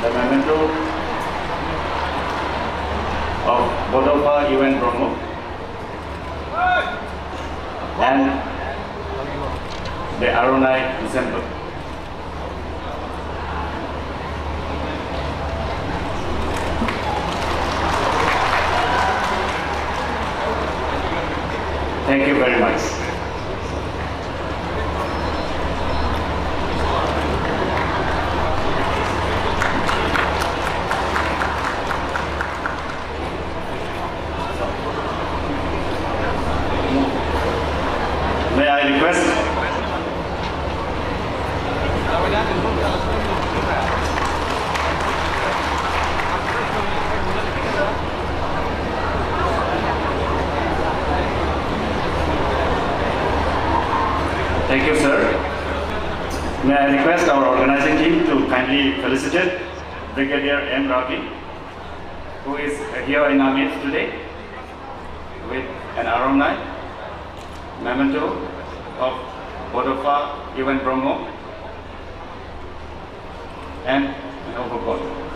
The memento of Bodoland Oberoi and the Alumni Ensemble. Thank you very much. May I request Thank you, sir. May I request our organizing team to kindly felicitate Brigadier M. Ravi, who is here in our midst today with an alumni memento of Bodoland Oberoi and an overcoat.